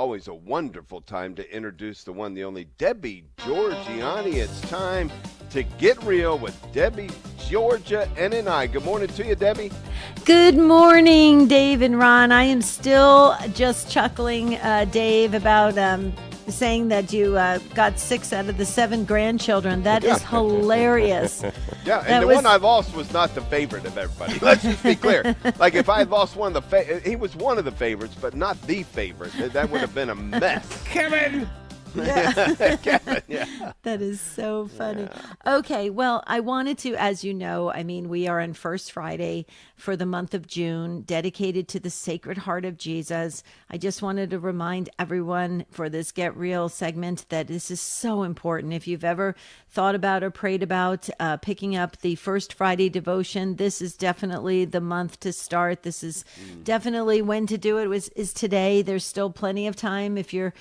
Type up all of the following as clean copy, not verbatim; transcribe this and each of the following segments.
always a wonderful time to introduce the one, the only Debbie Georgianni. It's time to get real with Debbie, Georgia, and I. Good morning to you, Debbie. Good morning, Dave and Ron. I am still just chuckling, Dave, about saying that you got 6 out of the 7 grandchildren. That is hilarious. Yeah, and one I lost was not the favorite of everybody. Let's just be clear. Like, if I had lost one of the he was one of the favorites, but not the favorite. That would have been a mess. Kevin! Yeah. Kevin, yeah. That is so funny. Yeah. Okay, well, I wanted to, as you know, we are on First Friday for the month of June, dedicated to the Sacred Heart of Jesus. I just wanted to remind everyone for this Get Real segment that this is so important. If you've ever thought about or prayed about picking up the First Friday devotion, this is definitely the month to start. This is definitely when to do it is today. There's still plenty of time if you're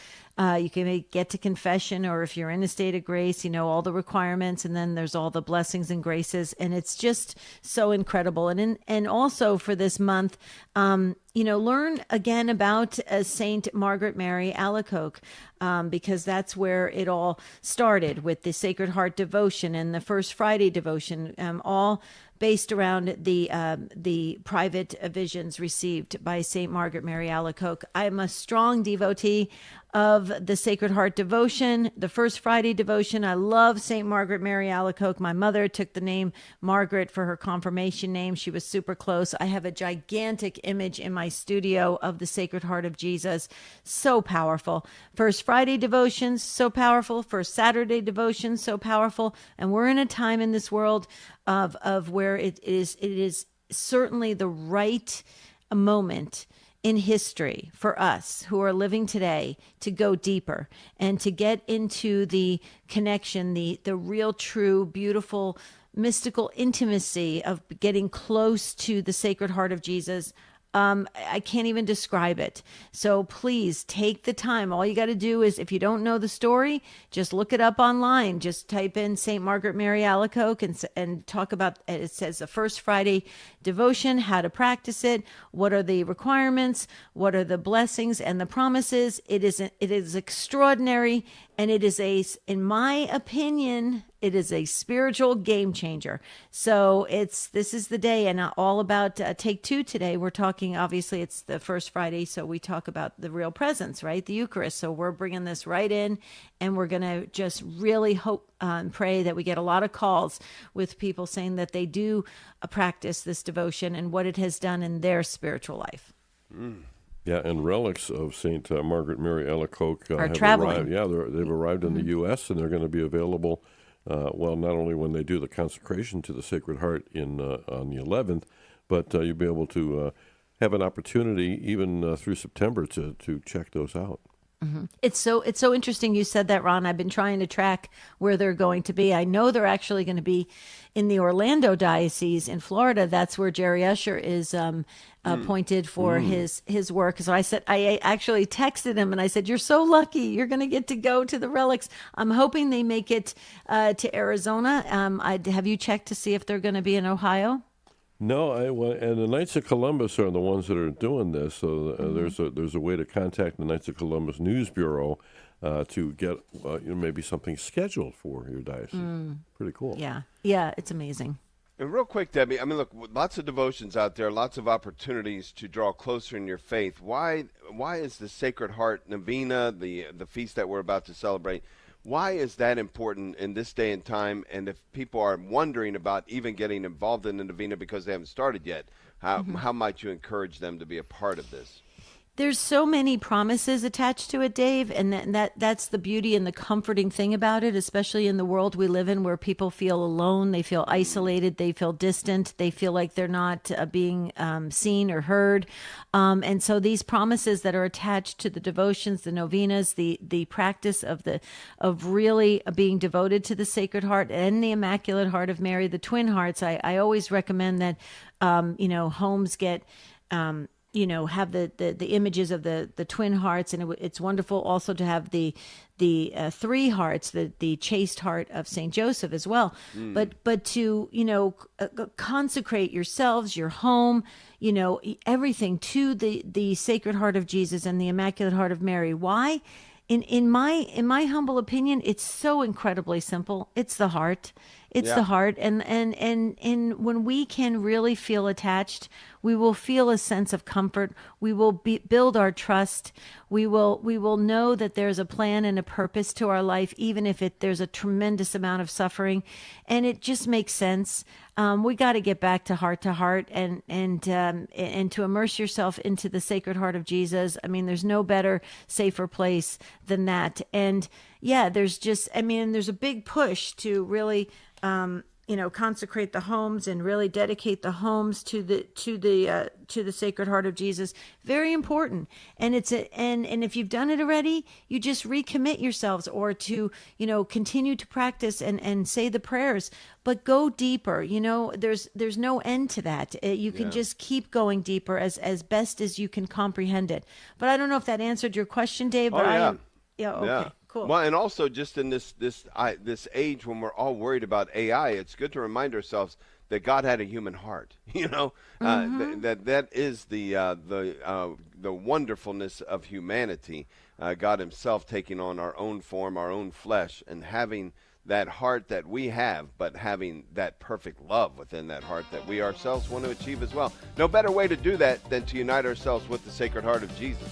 you can get to confession, or if you're in a state of grace, you know, all the requirements, and then there's all the blessings and graces. And it's just so incredible. And also for this month, learn again about Saint Margaret Mary Alacoque, because that's where it all started with the Sacred Heart devotion and the First Friday devotion, all based around the private visions received by Saint Margaret Mary Alacoque. I am a strong devotee of the Sacred Heart devotion, the First Friday devotion. I love Saint Margaret Mary Alacoque. My mother took the name Margaret for her confirmation name. She was super close. I have a gigantic image in my studio of the Sacred Heart of Jesus. So powerful. First Friday devotions, so powerful. First Saturday devotions, so powerful. And we're in a time in this world of where it is certainly the right moment in history for us who are living today to go deeper and to get into the connection, the real, true, beautiful, mystical intimacy of getting close to the Sacred Heart of Jesus. I can't even describe it. So please take the time. All you got to do is, if you don't know the story, just look it up online. Just type in St. Margaret Mary Alacoque and talk about, it says the First Friday devotion, how to practice it, what are the requirements, what are the blessings and the promises. It is extraordinary, and it is in my opinion, it is a spiritual game changer. So this is the day, and all about take 2 today. We're talking, obviously, it's the First Friday, so we talk about the real presence, right? The Eucharist. So we're bringing this right in, and we're going to just really hope and pray that we get a lot of calls with people saying that they do practice this devotion and what it has done in their spiritual life. Yeah, and relics of St. Margaret Mary Alacoque have traveling. Arrived. Yeah, they've arrived in the U.S., and they're going to be available, not only when they do the consecration to the Sacred Heart on the 11th, but you'll be able to have an opportunity even through September to check those out. Mm-hmm. It's so interesting you said that, Ron. I've been trying to track where they're going to be. I know they're actually going to be in the Orlando diocese in Florida. That's where Jerry Usher is appointed for his work. So I actually texted him and I said, "You're so lucky. You're going to get to go to the relics." I'm hoping they make it to Arizona. Have you checked to see if they're going to be in Ohio? No, and the Knights of Columbus are the ones that are doing this. So there's a way to contact the Knights of Columbus News Bureau to get maybe something scheduled for your diocese. Pretty cool. Yeah, it's amazing. And real quick, Debbie, look, lots of devotions out there, lots of opportunities to draw closer in your faith. Why is the Sacred Heart Novena, the feast that we're about to celebrate, why is that important in this day and time? And if people are wondering about even getting involved in the novena because they haven't started yet, how might you encourage them to be a part of this? There's so many promises attached to it, Dave, and that's the beauty and the comforting thing about it, especially in the world we live in where people feel alone, they feel isolated, they feel distant, they feel like they're not being seen or heard. And so these promises that are attached to the devotions, the novenas, the practice of really being devoted to the Sacred Heart and the Immaculate Heart of Mary, the twin hearts, I always recommend that, homes get have the images of the twin hearts, and it's wonderful also to have the three hearts, the chaste heart of Saint Joseph as well. But to consecrate yourselves, your home, everything to the Sacred Heart of Jesus and the Immaculate Heart of Mary. Why? In my humble opinion, it's so incredibly simple. It's the heart. It's Yeah. the heart, and when we can really feel attached, we will feel a sense of comfort. We will build our trust. We will know that there's a plan and a purpose to our life, even if there's a tremendous amount of suffering, and it just makes sense. We got to get back to heart, and to immerse yourself into the Sacred Heart of Jesus. I mean, there's no better, safer place than that. And yeah, there's a big push to really, consecrate the homes and really dedicate the homes to the Sacred Heart of Jesus. Very important. And and if you've done it already, you just recommit yourselves, or to, continue to practice and say the prayers, but go deeper. There's no end to that. You can just keep going deeper as best as you can comprehend it. But I don't know if that answered your question, Dave, but yeah, okay. Yeah. Cool. Well, and also just in this age when we're all worried about AI, it's good to remind ourselves that God had a human heart. That is the wonderfulness of humanity. God Himself taking on our own form, our own flesh, and having that heart that we have, but having that perfect love within that heart that we ourselves want to achieve as well. No better way to do that than to unite ourselves with the Sacred Heart of Jesus.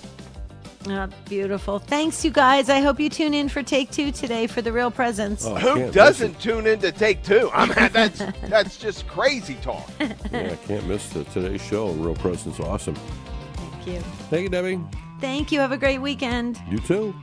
Beautiful. Thanks, you guys. I hope you tune in for Take Two today for the Real Presence. Oh, Who doesn't tune in to Take Two? I mean, that's just crazy talk. Yeah, I can't miss today's show. Real Presence, awesome. Thank you. Thank you, Debbie. Thank you. Have a great weekend. You too.